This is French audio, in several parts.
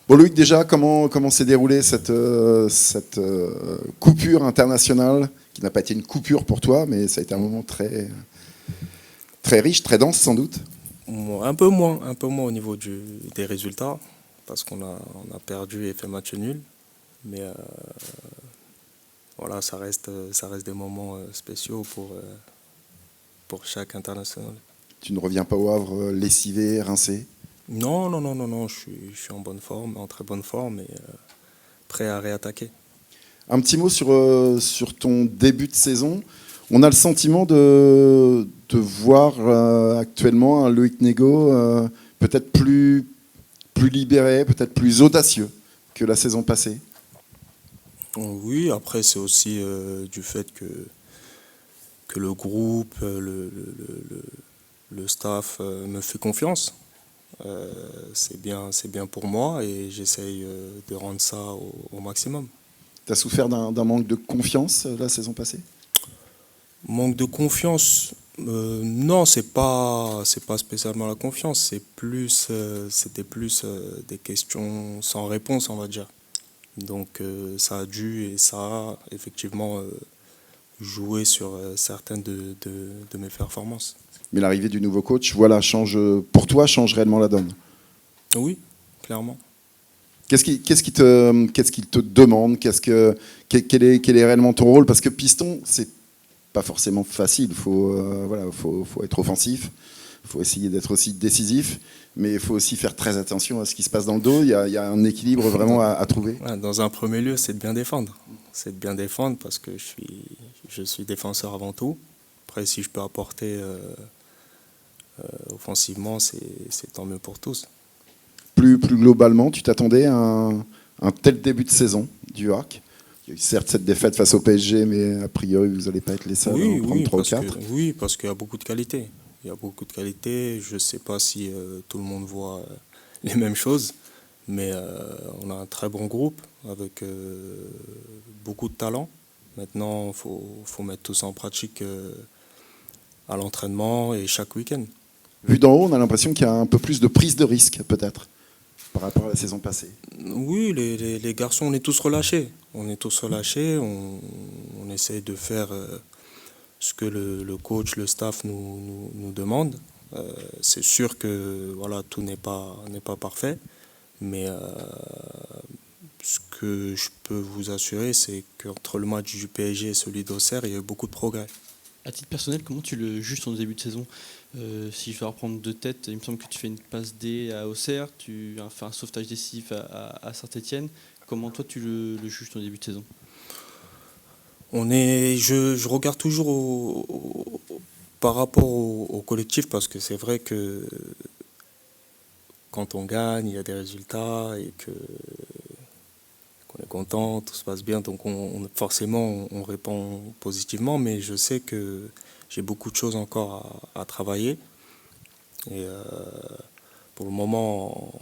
Bon, Loïc, déjà, comment s'est déroulée cette coupure internationale, qui n'a pas été une coupure pour toi, mais ça a été un moment très, très riche, très dense sans doute. Un peu moins au niveau des résultats, parce on a perdu et fait match nul. Mais voilà, ça reste des moments spéciaux pour chaque international. Tu ne reviens pas au Havre lessivé, rincé. Non, je suis en bonne forme, en très bonne forme et prêt à réattaquer. Un petit mot sur ton début de saison. On a le sentiment de voir actuellement un Loïc Négo peut-être plus libéré, peut-être plus audacieux que la saison passée. Oui, après c'est aussi du fait que le groupe, le staff me fait confiance. C'est bien pour moi et j'essaye de rendre ça au maximum. Tu as souffert d'un manque de confiance la saison passée? Manque de confiance, non, c'est pas spécialement la confiance, c'était plus des questions sans réponse, on va dire. Donc ça a dû et ça a effectivement joué sur certaines de mes performances. Mais l'arrivée du nouveau coach, voilà, pour toi, change réellement la donne. Oui, clairement. Qu'est-ce qu'il te demande? Quel est réellement ton rôle? Parce que piston, c'est pas forcément facile. Faut être offensif. Il faut essayer d'être aussi décisif. Mais il faut aussi faire très attention à ce qui se passe dans le dos. Il y a un équilibre vraiment à trouver. Dans un premier lieu, c'est de bien défendre. C'est de bien défendre parce que je suis défenseur avant tout. Après, si je peux apporter offensivement, c'est tant mieux pour tous. Plus globalement, tu t'attendais à un tel début de saison du HAC? Il y a eu certes cette défaite face au PSG, mais a priori, vous n'allez pas être les seuls à en prendre 3 ou 4. Oui, parce qu'il y a beaucoup de qualité. Il y a beaucoup de qualité. Je ne sais pas si tout le monde voit les mêmes choses, mais on a un très bon groupe avec beaucoup de talent. Maintenant, faut mettre tout ça en pratique à l'entraînement et chaque week-end. Vu d'en haut, on a l'impression qu'il y a un peu plus de prise de risque, peut-être, par rapport à la saison passée. Oui, les garçons, on est tous relâchés. On est tous relâchés. On essaie de faire ce que le coach, le staff nous demande. C'est sûr que voilà, tout n'est pas parfait, mais ce que je peux vous assurer, c'est qu'entre le match du PSG et celui d'Auxerre, il y a eu beaucoup de progrès. À titre personnel, comment tu le juges ton début de saison? Si je dois reprendre de tête, il me semble que tu fais une passe D à Auxerre, tu as fait un sauvetage décisif à Saint-Etienne. Comment toi tu le juges ton début de saison? Je regarde toujours par rapport au collectif parce que c'est vrai que quand on gagne, il y a des résultats et qu'on est content, tout se passe bien, donc forcément on répond positivement, mais je sais que j'ai beaucoup de choses encore à travailler et pour le moment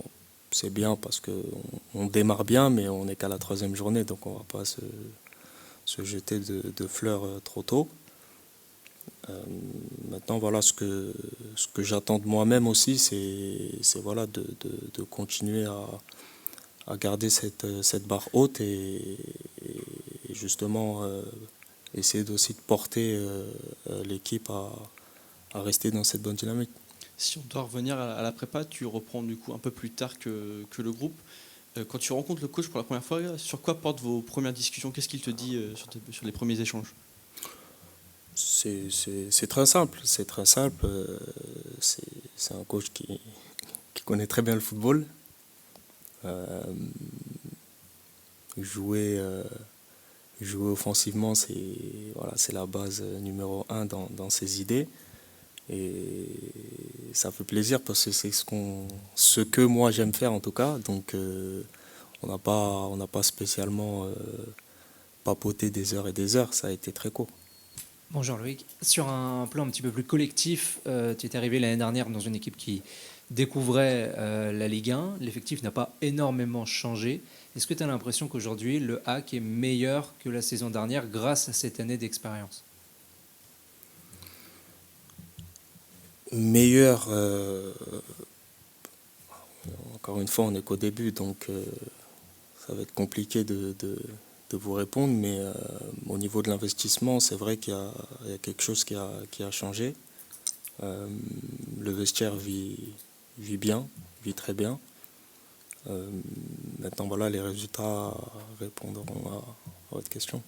c'est bien parce qu'on démarre bien, mais on n'est qu'à la 3e journée, donc on ne va pas se jeter de fleurs trop tôt. Maintenant, voilà ce que j'attends de moi-même aussi, c'est voilà, de continuer à garder cette barre haute et justement essayer aussi de porter l'équipe à rester dans cette bonne dynamique. Si on doit revenir à la prépa, tu reprends du coup un peu plus tard que le groupe. Quand tu rencontres le coach pour la première fois, sur quoi portent vos premières discussions? Qu'est-ce qu'il te dit sur les premiers échanges? C'est très simple. C'est très simple. C'est un coach qui connaît très bien le football. Jouer, jouer offensivement, c'est la base numéro 1 dans ses idées. Et ça fait plaisir parce que c'est ce que moi j'aime faire en tout cas. Donc on n'a pas spécialement papoté des heures et des heures. Ça a été très court. Bonjour Loïc. Sur un plan un petit peu plus collectif, tu es arrivé l'année dernière dans une équipe qui découvrait la Ligue 1. L'effectif n'a pas énormément changé. Est-ce que tu as l'impression qu'aujourd'hui, le HAC est meilleur que la saison dernière grâce à cette année d'expérience? Meilleur, encore une fois, on n'est qu'au début, donc ça va être compliqué de vous répondre, mais au niveau de l'investissement, c'est vrai qu'il y a quelque chose qui a changé. Le vestiaire vit bien, vit très bien. Maintenant, voilà, les résultats répondront à votre question.